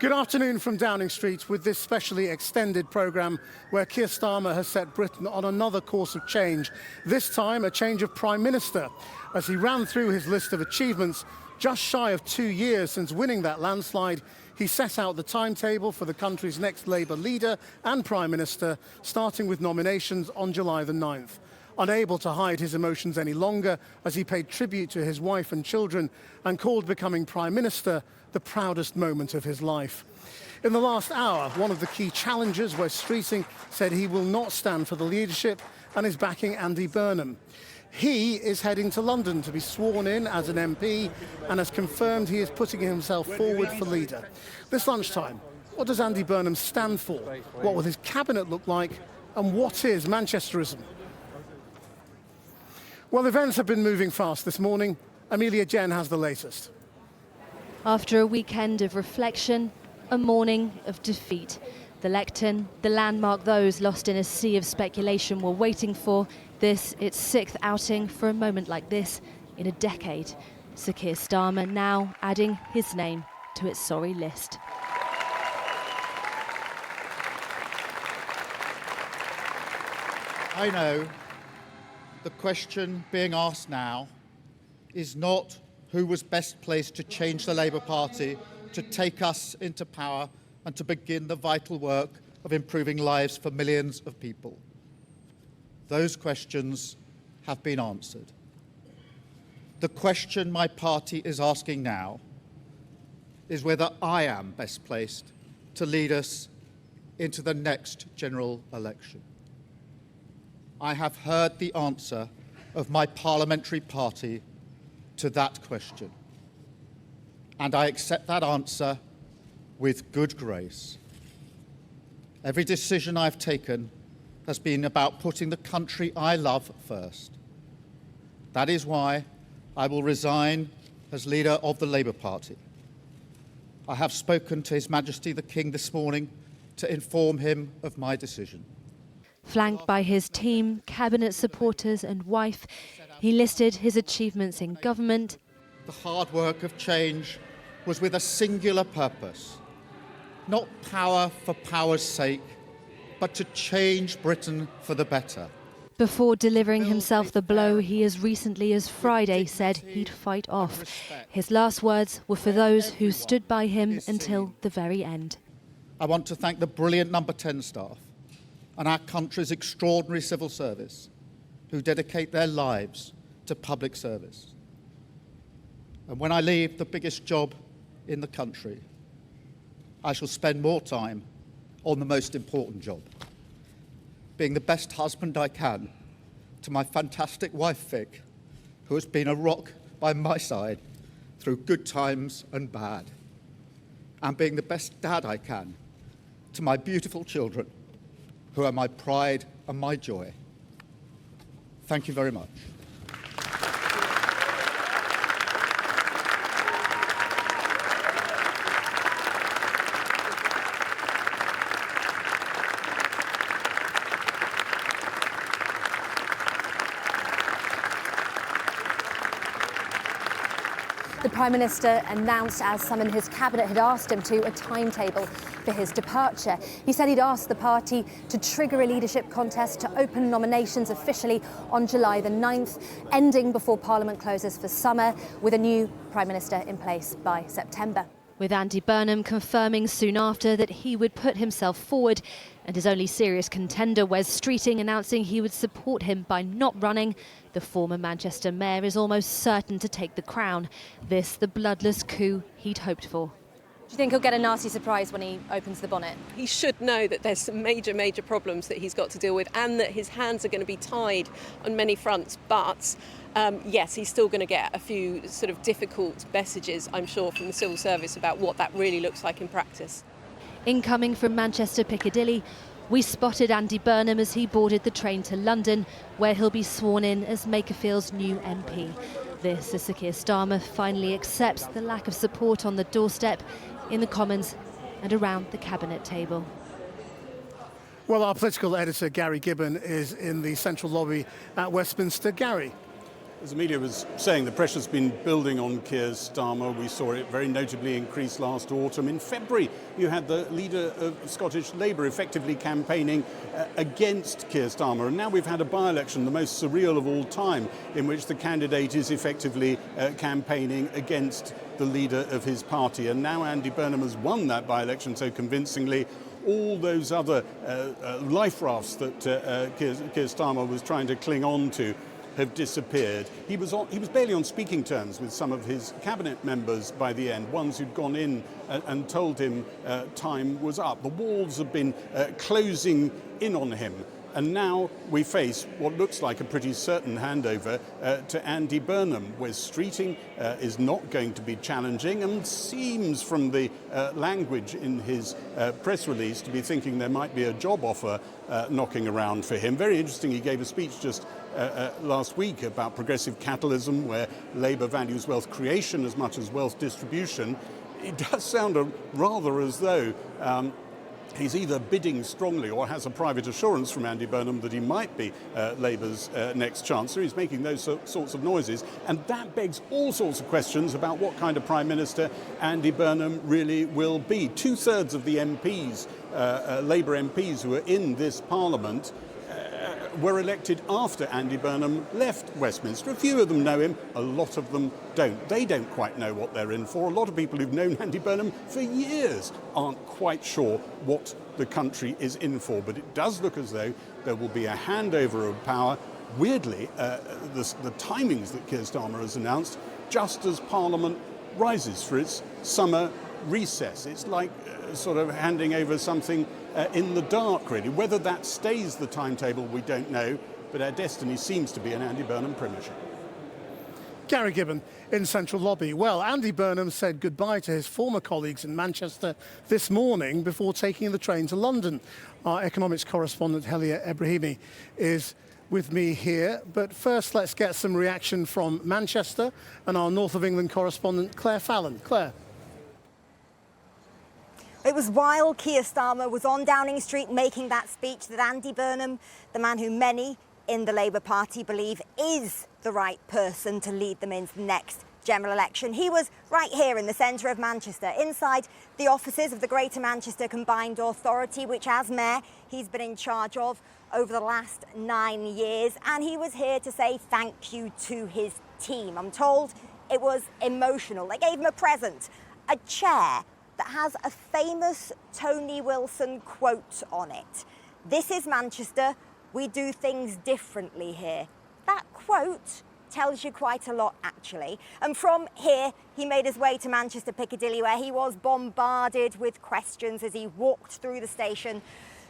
Good afternoon from Downing Street with this specially extended programme where Keir Starmer has set Britain on another course of change, this time a change of Prime Minister, as he ran through his list of achievements. Just shy of 2 years since winning that landslide, he set out the timetable for the country's next Labour leader and Prime Minister, starting with nominations on July the 9th. Unable to hide his emotions any longer as he paid tribute to his wife and children and called becoming Prime Minister the proudest moment of his life. In the last hour, one of the key challengers, Wes Streeting, said he will not stand for the leadership and is backing Andy Burnham. He is heading to London to be sworn in as an MP and has confirmed he is putting himself forward for leader. This lunchtime, what does Andy Burnham stand for? What will his cabinet look like? And what is Manchesterism? Well, events have been moving fast this morning. Amelia Jen has the latest. After a weekend of reflection, a morning of defeat. The lectern, the landmark those lost in a sea of speculation were waiting for. This, its sixth outing for a moment like this in a decade. Sir Keir Starmer now adding his name to its sorry list. I know the question being asked now is not who was best placed to change the Labour Party, to take us into power and to begin the vital work of improving lives for millions of people. Those questions have been answered. The question my party is asking now is whether I am best placed to lead us into the next general election. I have heard the answer of my parliamentary party to that question, and I accept that answer with good grace. Every decision I've taken has been about putting the country I love first. That is why I will resign as leader of the Labour Party. I have spoken to His Majesty the King this morning to inform him of my decision. Flanked by his team, cabinet supporters and wife, he listed his achievements in government. The hard work of change was with a singular purpose, not power for power's sake, but to change Britain for the better. Before delivering himself the blow he as recently as Friday said he'd fight off. His last words were for those who stood by him until the very end. I want to thank the brilliant Number 10 staff and our country's extraordinary civil service, who dedicate their lives to public service. And when I leave the biggest job in the country, I shall spend more time on the most important job, being the best husband I can to my fantastic wife, Vic, who has been a rock by my side through good times and bad, and being the best dad I can to my beautiful children, who are my pride and my joy. Thank you very much. The Prime Minister announced, as some in his cabinet had asked him to, a timetable for his departure. He said he'd asked the party to trigger a leadership contest to open nominations officially on July the 9th, ending before Parliament closes for summer, with a new Prime Minister in place by September. With Andy Burnham confirming soon after that he would put himself forward, and his only serious contender, Wes Streeting, announcing he would support him by not running, the former Manchester mayor is almost certain to take the crown. This, the bloodless coup he'd hoped for. Do you think he'll get a nasty surprise when he opens the bonnet? He should know that there's some major problems that he's got to deal with, and that his hands are going to be tied on many fronts. But yes, he's still going to get a few sort of difficult messages, I'm sure, from the civil service about what that really looks like in practice. Incoming from Manchester Piccadilly, we spotted Andy Burnham as he boarded the train to London, where he'll be sworn in as Makerfield's new MP. This as Sir Keir Starmer finally accepts the lack of support on the doorstep, in the Commons and around the cabinet table. Well, our political editor, Gary Gibbon, is in the central lobby at Westminster. Gary, As Amelia was saying, the pressure's been building on Keir Starmer. We saw it very notably increase last autumn. In February, you had the leader of Scottish Labour effectively campaigning against Keir Starmer. And now we've had a by-election, the most surreal of all time, in which the candidate is effectively campaigning against the leader of his party. And now Andy Burnham has won that by-election so convincingly. All those other life rafts that Keir Starmer was trying to cling on to have disappeared. He was barely on speaking terms with some of his cabinet members by the end, ones who'd gone in and told him time was up. The walls have been closing in on him. And now we face what looks like a pretty certain handover to Andy Burnham. Wes Streeting is not going to be challenging and seems from the language in his press release to be thinking there might be a job offer knocking around for him. Very interesting, he gave a speech just last week about progressive capitalism, where Labour values wealth creation as much as wealth distribution. It does sound rather as though he's either bidding strongly or has a private assurance from Andy Burnham that he might be Labour's next Chancellor. He's making those sorts of noises, and that begs all sorts of questions about what kind of Prime Minister Andy Burnham really will be. 2/3 of the MPs, Labour MPs who are in this Parliament, were elected after Andy Burnham left Westminster. A few of them know him, a lot of them don't. They don't quite know what they're in for. A lot of people who've known Andy Burnham for years aren't quite sure what the country is in for. But it does look as though there will be a handover of power. Weirdly, the timings that Keir Starmer has announced, just as Parliament rises for its summer recess. It's like sort of handing over something in the dark, really. Whether that stays the timetable, we don't know, but our destiny seems to be an Andy Burnham premiership. Gary Gibbon in Central Lobby. Well, Andy Burnham said goodbye to his former colleagues in Manchester this morning before taking the train to London. Our economics correspondent, Helia Ebrahimi, is with me here. But first, let's get some reaction from Manchester and our North of England correspondent, Claire Fallon. Claire. It was while Keir Starmer was on Downing Street making that speech that Andy Burnham, the man who many in the Labour Party believe is the right person to lead them into the next general election. He was right here in the centre of Manchester, inside the offices of the Greater Manchester Combined Authority, which as Mayor he's been in charge of over the last 9 years. And he was here to say thank you to his team. I'm told it was emotional. They gave him a present, a chair that has a famous Tony Wilson quote on it. "This is Manchester, we do things differently here." That quote tells you quite a lot, actually. And from here, he made his way to Manchester Piccadilly, where he was bombarded with questions as he walked through the station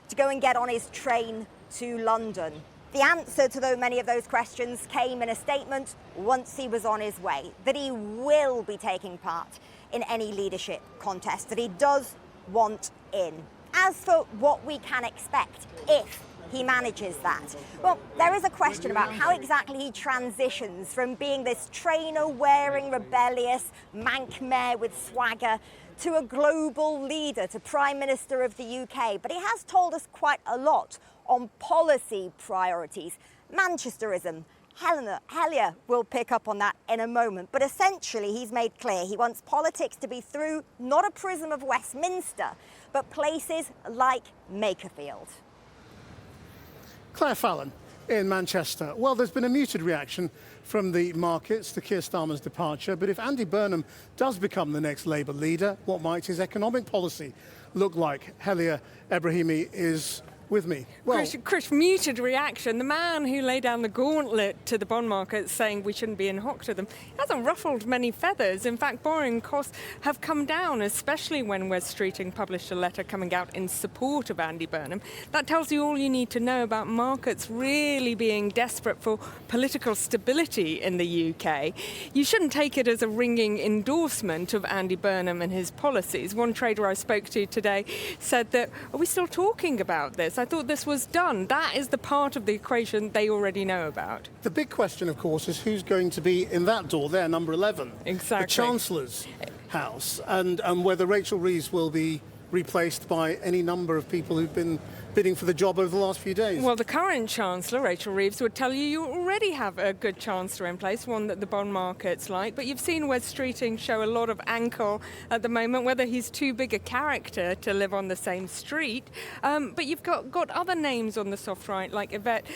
to go and get on his train to London. The answer to many of those questions came in a statement once he was on his way, that he will be taking part in any leadership contest, that he does want in. As for what we can expect if he manages that, well, there is a question about how exactly he transitions from being this trainer-wearing, rebellious Manc mayor with swagger to a global leader, to Prime Minister of the UK. But he has told us quite a lot on policy priorities. Manchesterism. Helia will pick up on that in a moment. But essentially, he's made clear he wants politics to be through not a prism of Westminster, but places like Makerfield. Claire Fallon in Manchester. Well, there's been a muted reaction from the markets to Keir Starmer's departure. But if Andy Burnham does become the next Labour leader, what might his economic policy look like? Helia Ebrahimi is with me. Well, Chris, muted reaction. The man who laid down the gauntlet to the bond market saying we shouldn't be in hock to them hasn't ruffled many feathers. In fact, borrowing costs have come down, especially when Wes Streeting published a letter coming out in support of Andy Burnham. That tells you all you need to know about markets really being desperate for political stability in the UK. You shouldn't take it as a ringing endorsement of Andy Burnham and his policies. One trader I spoke to today said that, are we still talking about this? I thought this was done. That is the part of the equation they already know about. The big question, of course, is who's going to be in that door there, number 11. Exactly. The Chancellor's house, and whether Rachel Reeves will be replaced by any number of people who've been bidding for the job over the last few days. Well, the current Chancellor, Rachel Reeves, would tell you already have a good Chancellor in place, one that the bond market's like. But you've seen Wes Streeting show a lot of ankle at the moment, whether he's too big a character to live on the same street. But you've got other names on the soft right, like Yvette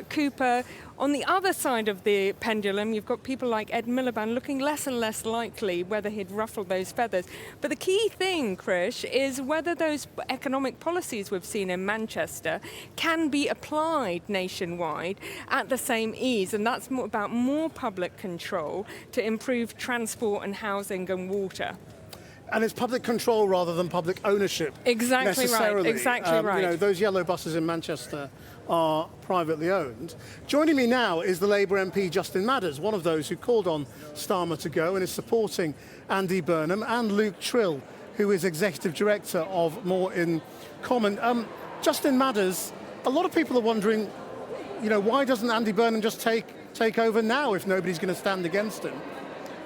Cooper. On the other side of the pendulum, you've got people like Ed Miliband looking less and less likely whether he'd ruffle those feathers. But the key thing, Krish, is whether those economic policies we've seen in Manchester can be applied nationwide at the same ease. And that's about more public control to improve transport and housing and water. And it's public control rather than public ownership. Exactly right. Exactly right. You know, those yellow buses in Manchester are privately owned. Joining me now is the Labour MP Justin Madders, one of those who called on Starmer to go and is supporting Andy Burnham, and Luke Trill, who is Executive Director of More in Common. Justin Madders, a lot of people are wondering, you know, why doesn't Andy Burnham just take over now if nobody's going to stand against him?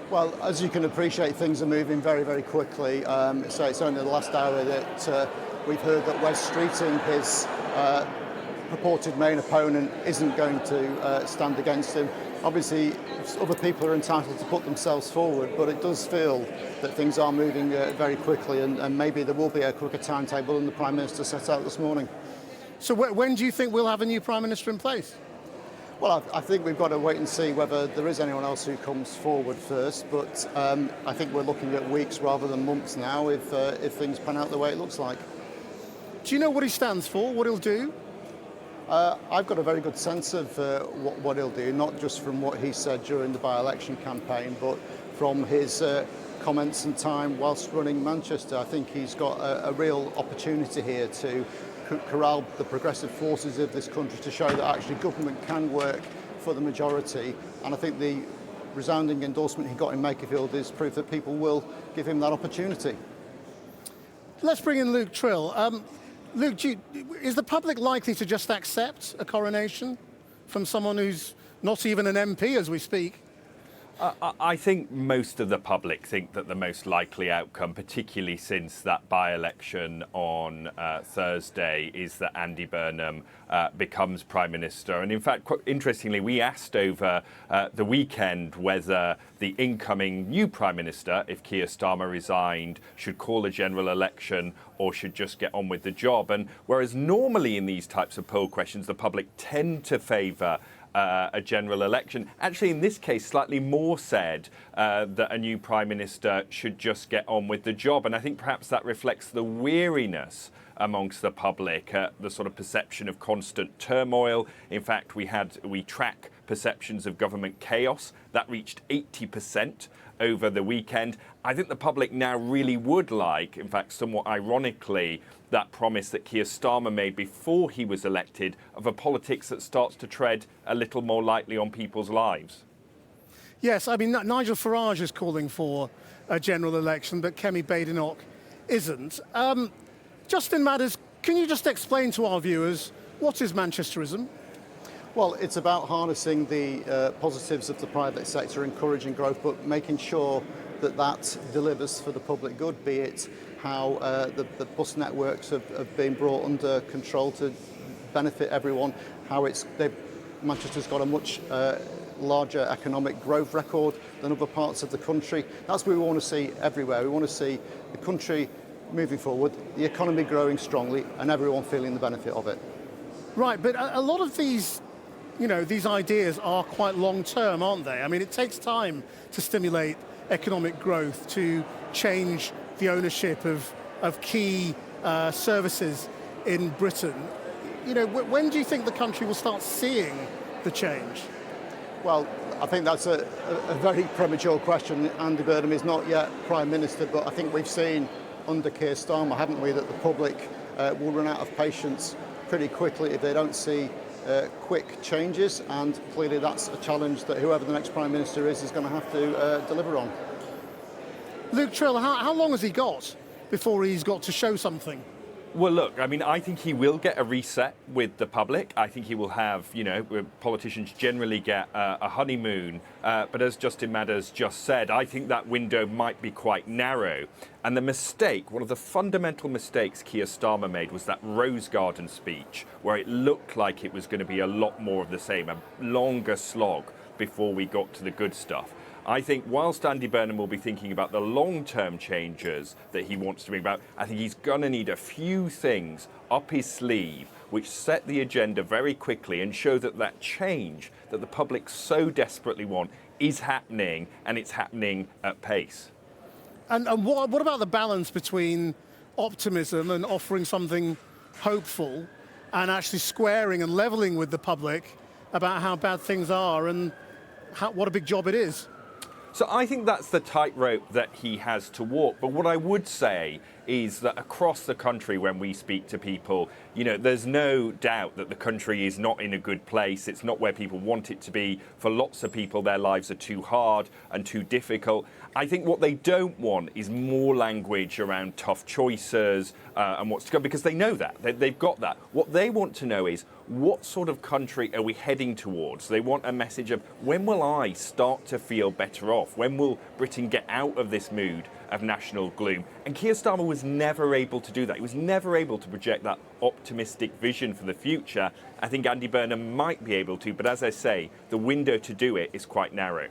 Well, as you can appreciate, things are moving very, very quickly. So it's only the last hour that we've heard that Wes Streeting, his purported main opponent, isn't going to stand against him. Obviously, other people are entitled to put themselves forward, but it does feel that things are moving very quickly, and maybe there will be a quicker timetable than the Prime Minister set out this morning. So when do you think we'll have a new Prime Minister in place? Well, I think we've got to wait and see whether there is anyone else who comes forward first, but I think we're looking at weeks rather than months now if things pan out the way it looks like. Do you know what he stands for, what he'll do? I've got a very good sense of what he'll do, not just from what he said during the by-election campaign, but from his comments and time whilst running Manchester. I think he's got a real opportunity here to corral the progressive forces of this country to show that actually government can work for the majority. And I think the resounding endorsement he got in Makerfield is proof that people will give him that opportunity. Let's bring in Luke Trill. Luke, is the public likely to just accept a coronation from someone who's not even an MP as we speak? I think most of the public think that the most likely outcome, particularly since that by-election on Thursday, is that Andy Burnham becomes Prime Minister. And in fact, quite interestingly, we asked over the weekend whether the incoming new Prime Minister, if Keir Starmer resigned, should call a general election or should just get on with the job. And whereas normally in these types of poll questions, the public tend to favour a general election. Actually, in this case, slightly more said that a new Prime Minister should just get on with the job. And I think perhaps that reflects the weariness amongst the public, the sort of perception of constant turmoil. In fact, we track perceptions of government chaos. That reached 80% over the weekend. I think the public now really would like, in fact, somewhat ironically, that promise that Keir Starmer made before he was elected of a politics that starts to tread a little more lightly on people's lives. Yes, I mean, Nigel Farage is calling for a general election, but Kemi Badenoch isn't. Justin Madders, can you just explain to our viewers what is Manchesterism? Well, it's about harnessing the positives of the private sector, encouraging growth, but making sure that that delivers for the public good, be it how the bus networks have been brought under control to benefit everyone, how Manchester's got a much larger economic growth record than other parts of the country. That's what we want to see everywhere. We want to see the country moving forward, the economy growing strongly, and everyone feeling the benefit of it. Right, but a lot of these, these ideas are quite long-term, aren't they? I mean, it takes time to stimulate economic growth, to change the ownership of key services in Britain. When do you think the country will start seeing the change? Well, I think that's a very premature question. Andy Burnham is not yet Prime Minister, but I think we've seen under Keir Starmer, haven't we, that the public will run out of patience pretty quickly if they don't see quick changes, and clearly that's a challenge that whoever the next Prime Minister is going to have to deliver on. Luke Trill, how long has he got before he's got to show something? Well, look, I mean, I think he will get a reset with the public. I think he will have, politicians generally get a honeymoon. But as Justin Madders just said, I think that window might be quite narrow. And the mistake, one of the fundamental mistakes Keir Starmer made was that Rose Garden speech, where it looked like it was going to be a lot more of the same, a longer slog before we got to the good stuff. I think whilst Andy Burnham will be thinking about the long-term changes that he wants to bring about, I think he's going to need a few things up his sleeve which set the agenda very quickly and show that that change that the public so desperately want is happening, and it's happening at pace. And what about the balance between optimism and offering something hopeful and actually squaring and levelling with the public about how bad things are and what a big job it is? So I think that's the tightrope that he has to walk. But what I would say is that across the country, when we speak to people, there's no doubt that the country is not in a good place. It's not where people want it to be. For lots of people, their lives are too hard and too difficult. I think what they don't want is more language around tough choices and what's to come, because they know that. They've got that. What they want to know is, what sort of country are we heading towards? They want a message of, when will I start to feel better off? When will Britain get out of this mood of national gloom? And Keir Starmer was never able to do that. He was never able to project that optimistic vision for the future. I think Andy Burnham might be able to, but as I say, the window to do it is quite narrow.